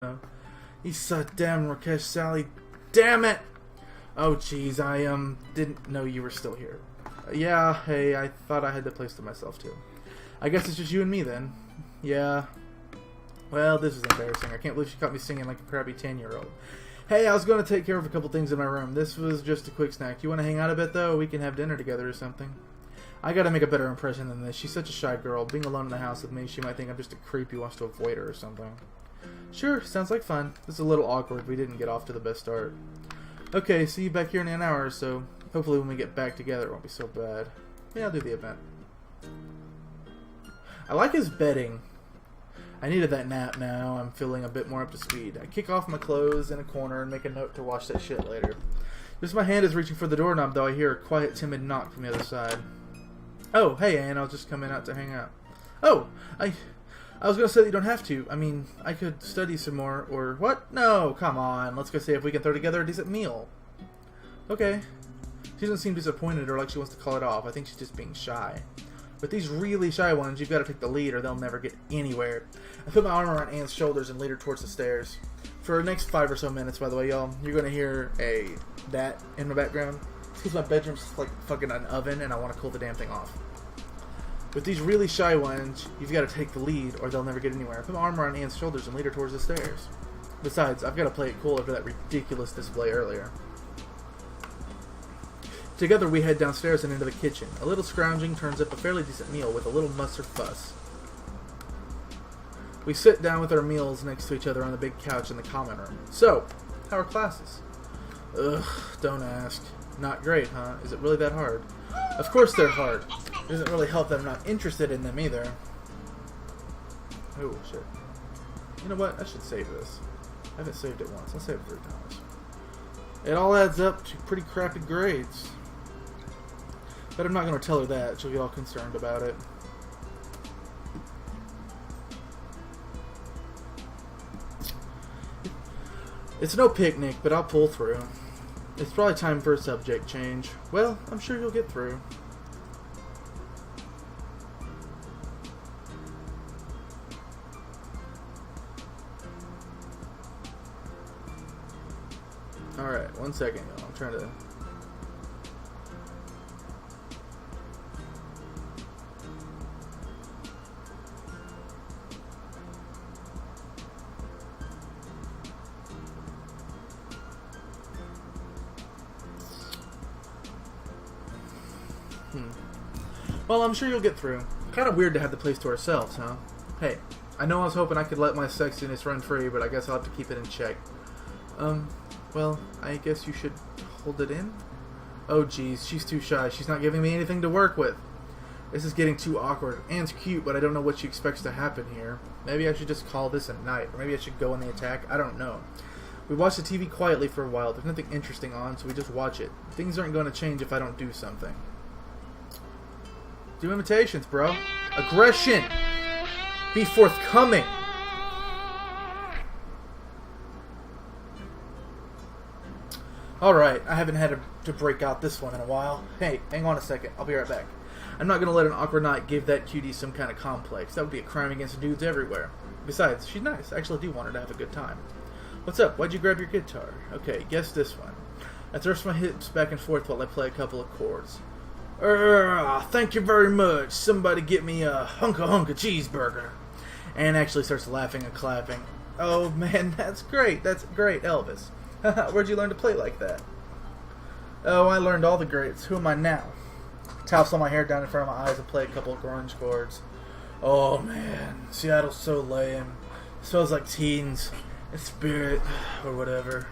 No. East Side, damn Rakesh, Sally, damn it! Oh jeez, I didn't know you were still here. Yeah, hey, I thought I had the place to myself too. I guess it's just you and me then. Yeah. Well, this is embarrassing. I can't believe she caught me singing like a crappy 10-year-old. Hey, I was going to take care of a couple things in my room. This was just a quick snack. You want to hang out a bit though? We can have dinner together or something. I gotta make a better impression than this. She's such a shy girl. Being alone in the house with me, she might think I'm just a creep who wants to avoid her or something. Sure, sounds like fun. This is a little awkward. We didn't get off to the best start. Okay, see you back here in an hour or so. Hopefully when we get back together it won't be so bad. Yeah, I'll do the event. I like his bedding. I needed that nap now. I'm feeling a bit more up to speed. I kick off my clothes in a corner and make a note to wash that shit later. Just my hand is reaching for the doorknob though I hear a quiet, timid knock from the other side. Oh, hey Anne, I was just coming out to hang out. Oh, I was going to say that you don't have to. I mean, I could study some more, or what? No, come on. Let's go see if we can throw together a decent meal. Okay. She doesn't seem disappointed or like she wants to call it off. I think she's just being shy. But these really shy ones, you've got to take the lead or they'll never get anywhere. I put my arm around Anne's shoulders and lead her towards the stairs. For the next 5 or so minutes, by the way, y'all, you're going to hear that in the background. Because my bedroom's like fucking an oven and I want to cool the damn thing off. With these really shy ones, you've got to take the lead or they'll never get anywhere. I put my arm around Anne's shoulders and lead her towards the stairs. Besides, I've got to play it cool after that ridiculous display earlier. Together we head downstairs and into the kitchen. A little scrounging turns up a fairly decent meal with a little mustard fuss. We sit down with our meals next to each other on the big couch in the common room. So, how are classes? Ugh, don't ask. Not great, huh? Is it really that hard? Of course they're hard. It doesn't really help that I'm not interested in them either. Oh, shit. You know what? I should save this. I haven't saved it once. I'll save it 3 times. It all adds up to pretty crappy grades. But I'm not going to tell her that. She'll get all concerned about it. It's no picnic, but I'll pull through. It's probably time for a subject change. Well, I'm sure you'll get through. Alright, 1 second, y'all. I'm trying to... Well, I'm sure you'll get through. Kind of weird to have the place to ourselves, huh? Hey, I know I was hoping I could let my sexiness run free, but I guess I'll have to keep it in check. Well, I guess you should hold it in? Oh, geez, she's too shy. She's not giving me anything to work with. This is getting too awkward. Anne's cute, but I don't know what she expects to happen here. Maybe I should just call this a night, or maybe I should go on the attack. I don't know. We watch the TV quietly for a while. There's nothing interesting on, so we just watch it. Things aren't going to change if I don't do something. Do imitations, bro. Aggression! Be forthcoming! Alright, I haven't had to break out this one in a while. Hey, hang on a second. I'll be right back. I'm not going to let an awkward night give that cutie some kind of complex. That would be a crime against dudes everywhere. Besides, she's nice. I actually do want her to have a good time. What's up? Why'd you grab your guitar? Okay, guess this one. I thrust my hips back and forth while I play a couple of chords. Thank you very much. Somebody get me a hunka cheeseburger. Anne actually starts laughing and clapping. Oh man, that's great. That's great, Elvis. Where'd you learn to play like that? Oh, I learned all the greats. Who am I now? Tops on my hair down in front of my eyes and play a couple of grunge chords. Oh man, Seattle's so lame. It smells like teens and spirit or whatever.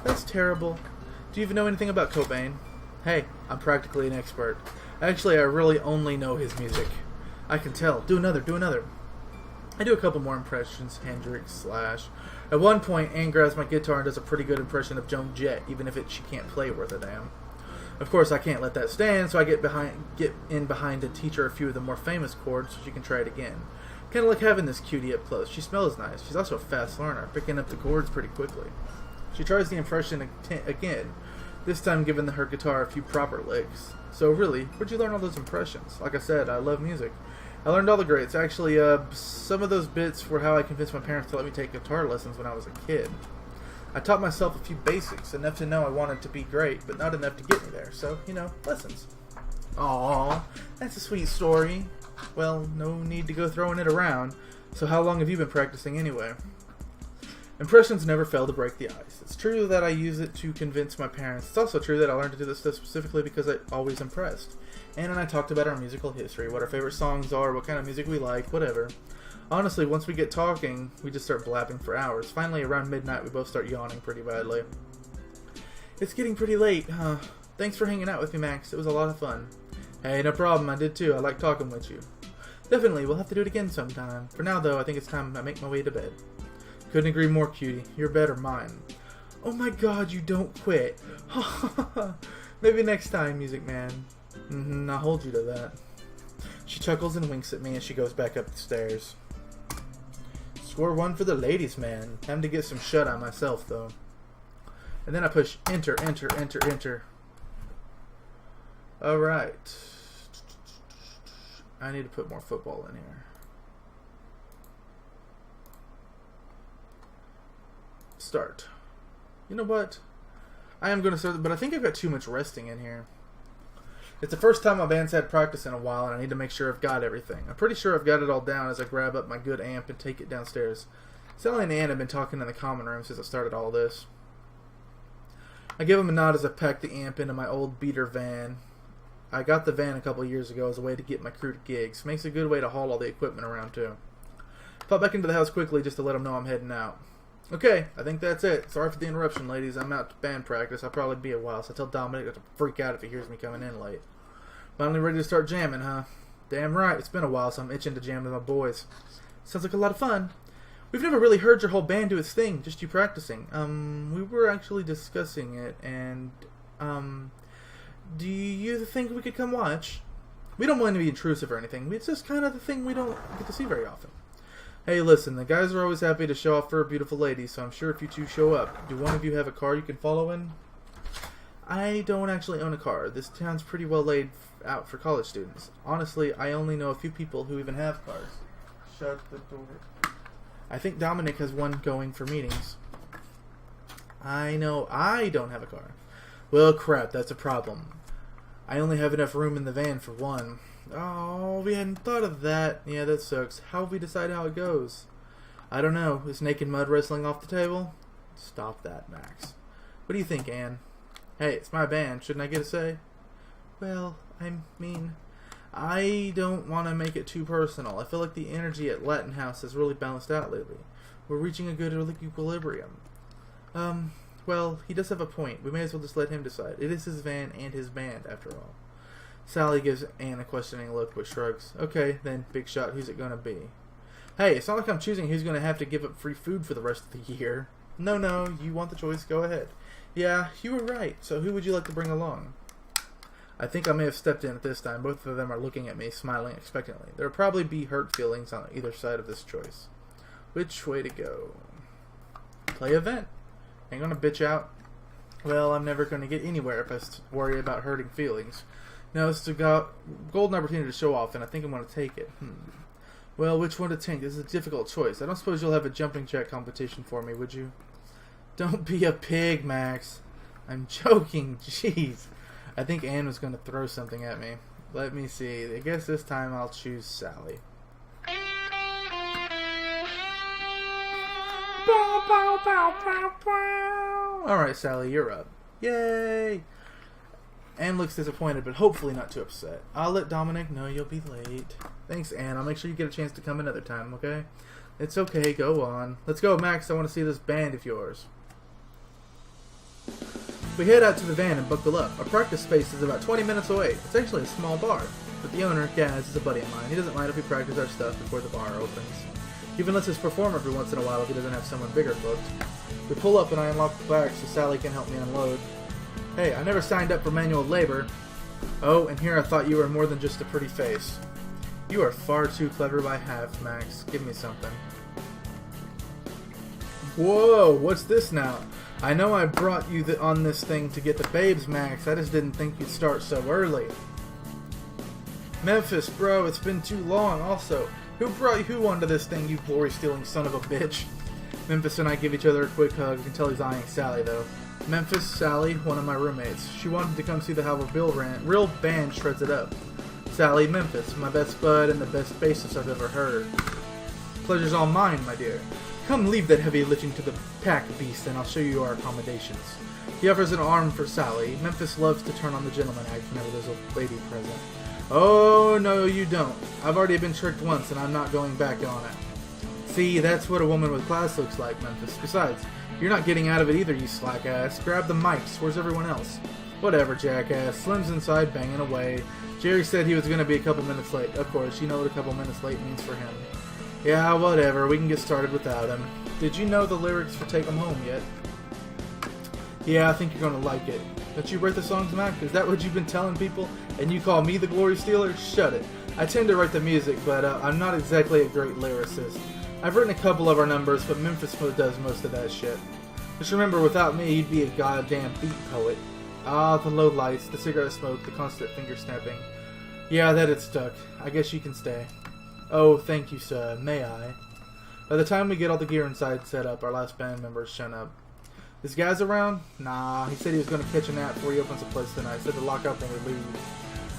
That's terrible. Do you even know anything about Cobain? Hey, I'm practically an expert. Actually, I really only know his music. I can tell. Do another, do another. I do a couple more impressions. Hendrix, Slash. At one point, Anne grabs my guitar and does a pretty good impression of Joan Jett, even if she can't play worth a damn. Of course, I can't let that stand, so I get in behind to teach her a few of the more famous chords so she can try it again. Kind of like having this cutie up close. She smells nice. She's also a fast learner, picking up the chords pretty quickly. She tries the impression again. This time giving her guitar a few proper licks. So really, where'd you learn all those impressions? Like I said, I love music. I learned all the greats. Actually, some of those bits were how I convinced my parents to let me take guitar lessons when I was a kid. I taught myself a few basics, enough to know I wanted to be great, but not enough to get me there. So, you know, lessons. Aww, that's a sweet story. Well, no need to go throwing it around. So how long have you been practicing anyway? Impressions never fail to break the ice. It's true that I use it to convince my parents. It's also true that I learned to do this stuff specifically because I always impressed. Anne and I talked about our musical history, what our favorite songs are, what kind of music we like, whatever. Honestly, once we get talking, we just start blabbing for hours. Finally, around midnight, we both start yawning pretty badly. It's getting pretty late, huh? Thanks for hanging out with me, Max. It was a lot of fun. Hey, no problem. I did too. I like talking with you. Definitely, we'll have to do it again sometime. For now, though, I think it's time I make my way to bed. Couldn't agree more, cutie. Your bed or mine. Oh my god, you don't quit. Maybe next time, Music Man. I'll hold you to that. She chuckles and winks at me as she goes back up the stairs. Score one for the ladies, man. Time to get some shut-eye myself, though. And then I push enter, enter, enter, enter. Alright. I need to put more football in here. Start. You know what? I am going to start, but I think I've got too much resting in here. It's the first time my band's had practice in a while, and I need to make sure I've got everything. I'm pretty sure I've got it all down as I grab up my good amp and take it downstairs. Sally and Ann have been talking in the common room since I started all this. I give them a nod as I pack the amp into my old beater van. I got the van a couple years ago as a way to get my crew to gigs. Makes a good way to haul all the equipment around, too. Pop back into the house quickly just to let them know I'm heading out. Okay, I think that's it. Sorry for the interruption, ladies. I'm out to band practice. I'll probably be a while, so I tell Dominic to freak out if he hears me coming in late. Finally ready to start jamming, huh? Damn right. It's been a while, so I'm itching to jam with my boys. Sounds like a lot of fun. We've never really heard your whole band do its thing, just you practicing. We were actually discussing it, and, do you think we could come watch? We don't want to be intrusive or anything. It's just kind of the thing we don't get to see very often. Hey, listen, the guys are always happy to show off for a beautiful lady, so I'm sure if you two show up, do one of you have a car you can follow in? I don't actually own a car. This town's pretty well laid out for college students. Honestly, I only know a few people who even have cars. Shut the door. I think Dominic has one going for meetings. I know I don't have a car. Well, crap, that's a problem. I only have enough room in the van for one. Oh, we hadn't thought of that. Yeah, that sucks. How have we decided how it goes? I don't know. Is naked mud wrestling off the table? Stop that, Max. What do you think, Anne? Hey, it's my band. Shouldn't I get a say? Well, I mean, I don't want to make it too personal. I feel like the energy at Latin House has really balanced out lately. We're reaching a good equilibrium. Well, he does have a point. We may as well just let him decide. It is his van and his band, after all. Sally gives Anne a questioning look, but shrugs. Okay, then, big shot, who's it gonna be? Hey, it's not like I'm choosing who's gonna have to give up free food for the rest of the year. No, you want the choice, go ahead. Yeah, you were right. So who would you like to bring along? I think I may have stepped in at this time. Both of them are looking at me, smiling expectantly. There will probably be hurt feelings on either side of this choice. Which way to go? Play a vent. Ain't gonna bitch out. Well, I'm never gonna get anywhere if I worry about hurting feelings. No, it's a golden opportunity to show off, and I think I'm gonna take it. Well, which one to take? This is a difficult choice. I don't suppose you'll have a jumping jack competition for me, would you? Don't be a pig, Max. I'm joking. Jeez. I think Anne was going to throw something at me. Let me see. I guess this time I'll choose Sally. Alright, Sally, you're up. Yay! Anne looks disappointed, but hopefully not too upset. I'll let Dominic know you'll be late. Thanks, Anne. I'll make sure you get a chance to come another time, okay? It's okay. Go on. Let's go, Max. I want to see this band of yours. We head out to the van and buckle up. Our practice space is about 20 minutes away. It's actually a small bar, but the owner, Gaz, is a buddy of mine. He doesn't mind if we practice our stuff before the bar opens. He even lets us perform every once in a while if he doesn't have someone bigger booked. We pull up and I unlock the bag so Sally can help me unload. Hey, I never signed up for manual labor. Oh, and here I thought you were more than just a pretty face. You are far too clever by half, Max. Give me something. Whoa, what's this now? I know I brought you on this thing to get the babes, Max. I just didn't think you'd start so early. Memphis, bro, it's been too long. Also, who brought who onto this thing, you glory-stealing son of a bitch? Memphis and I give each other a quick hug. You can tell he's eyeing Sally, though. Memphis, Sally, one of my roommates. She wanted to come see how a real band shreds it up. Sally, Memphis, my best bud and the best bassist I've ever heard. Pleasure's all mine, my dear. Come leave that heavy lifting to the pack beast, and I'll show you our accommodations. He offers an arm for Sally. Memphis loves to turn on the gentleman act whenever there's a lady present. Oh, no, you don't. I've already been tricked once, and I'm not going back on it. See, that's what a woman with class looks like, Memphis. Besides, you're not getting out of it either, you slack ass. Grab the mics. Where's everyone else? Whatever, jackass. Slim's inside, banging away. Jerry said he was going to be a couple minutes late. Of course, you know what a couple minutes late means for him. Yeah, whatever. We can get started without him. Did you know the lyrics for Take 'Em Home yet? Yeah, I think you're going to like it. Don't you write the songs, Mac? Is that what you've been telling people? And you call me the glory stealer? Shut it. I tend to write the music, but I'm not exactly a great lyricist. I've written a couple of our numbers, but Memphis does most of that shit. Just remember, without me, you'd be a goddamn beat poet. Ah, the low lights, the cigarette smoke, the constant finger snapping. Yeah, that had stuck. I guess you can stay. Oh, thank you, sir. May I? By the time we get all the gear inside set up, our last band member has shown up. This guy's around? Nah, he said he was going to catch a nap before he opens the place tonight. Said to lock up when we leave.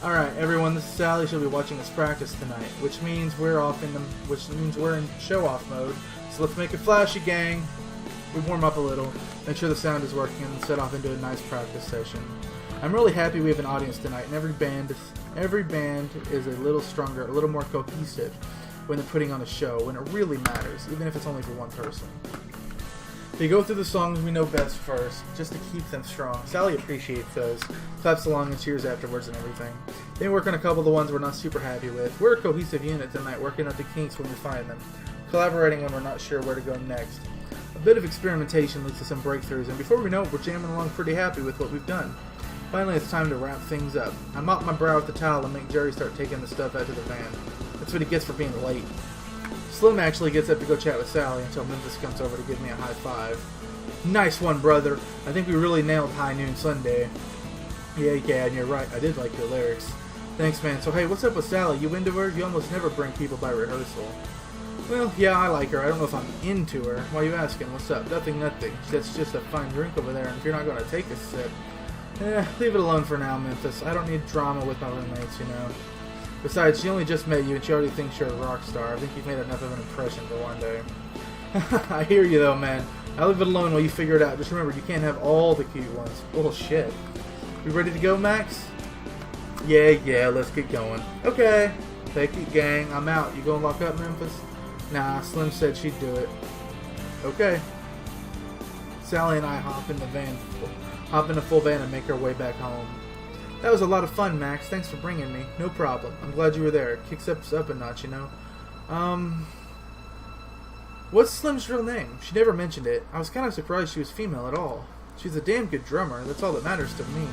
Alright, everyone, this is Sally. She'll be watching us practice tonight, which means we're in show-off mode. So let's make it flashy, gang. We warm up a little, make sure the sound is working, and set off into a nice practice session. I'm really happy we have an audience tonight, and every band is a little stronger, a little more cohesive when they're putting on a show, when it really matters, even if it's only for one person. They go through the songs we know best first, just to keep them strong. Sally appreciates those, claps along and cheers afterwards and everything. Then we work on a couple of the ones we're not super happy with. We're a cohesive unit tonight, working out the kinks when we find them, collaborating when we're not sure where to go next. A bit of experimentation leads to some breakthroughs, and before we know it, we're jamming along pretty happy with what we've done. Finally, it's time to wrap things up. I mop my brow with the towel and make Jerry start taking the stuff out to the van. That's what he gets for being late. Slim actually gets up to go chat with Sally until Memphis comes over to give me a high five. Nice one, brother. I think we really nailed High Noon Sunday. Yeah, and you're right. I did like your lyrics. Thanks, man. So, hey, what's up with Sally? You into her? You almost never bring people by rehearsal. Well, yeah, I like her. I don't know if I'm into her. Why are you asking? What's up? Nothing. That's just a fine drink over there, and if you're not going to take a sip... leave it alone for now, Memphis. I don't need drama with my roommates, you know. Besides, she only just met you, and she already thinks you're a rock star. I think you've made enough of an impression for one day. I hear you, though, man. I'll leave it alone while you figure it out. Just remember, you can't have all the cute ones. Bullshit. You ready to go, Max? Yeah, let's get going. Okay. Take it, gang. I'm out. You gonna lock up, Memphis? Nah, Slim said she'd do it. Okay. Sally and I hop in the full van and make our way back home. That was a lot of fun, Max. Thanks for bringing me. No problem. I'm glad you were there. It kicks us up a notch, you know. What's Slim's real name? She never mentioned it. I was kind of surprised she was female at all. She's a damn good drummer. That's all that matters to me.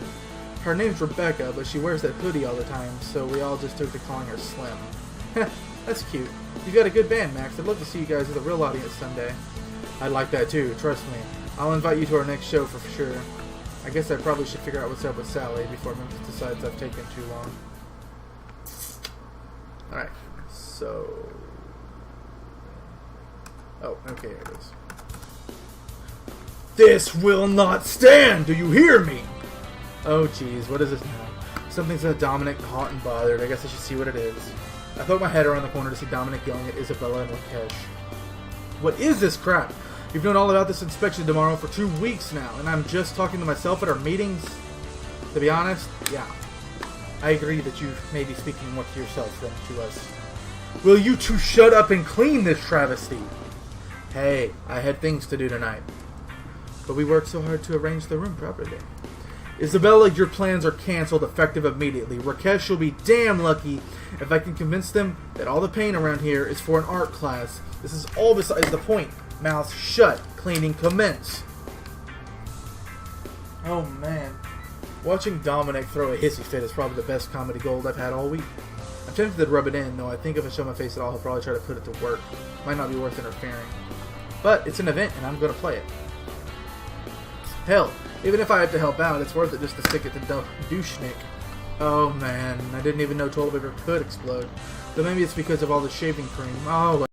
Her name's Rebecca, but she wears that hoodie all the time, so we all just took to calling her Slim. Heh, that's cute. You got a good band, Max. I'd love to see you guys with a real audience someday. I'd like that too, trust me. I'll invite you to our next show for sure. I guess I probably should figure out what's up with Sally before Memphis decides I've taken too long. Alright, so... Oh, okay, here it is. This will not stand! Do you hear me? Oh, jeez, what is this now? Something said Dominic hot and bothered. I guess I should see what it is. I poked my head around the corner to see Dominic yelling at Isabella and Rakesh. What is this crap? You've known all about this inspection tomorrow for 2 weeks now, and I'm just talking to myself at our meetings? To be honest, yeah. I agree that you may be speaking more to yourself than to us. Will you two shut up and clean this travesty? Hey, I had things to do tonight. But we worked so hard to arrange the room properly. Isabella, your plans are cancelled effective immediately. Rakesh will be damn lucky if I can convince them that all the paint around here is for an art class. This is all besides the point. Mouth shut. Cleaning commence. Oh man. Watching Dominic throw a hissy fit is probably the best comedy gold I've had all week. I'm tempted to rub it in, though I think if I show my face at all, he'll probably try to put it to work. Might not be worth interfering. But it's an event, and I'm going to play it. Hell, even if I have to help out, it's worth it just to stick it to douchenick. Oh man, I didn't even know toilet paper could explode. But maybe it's because of all the shaving cream. Oh,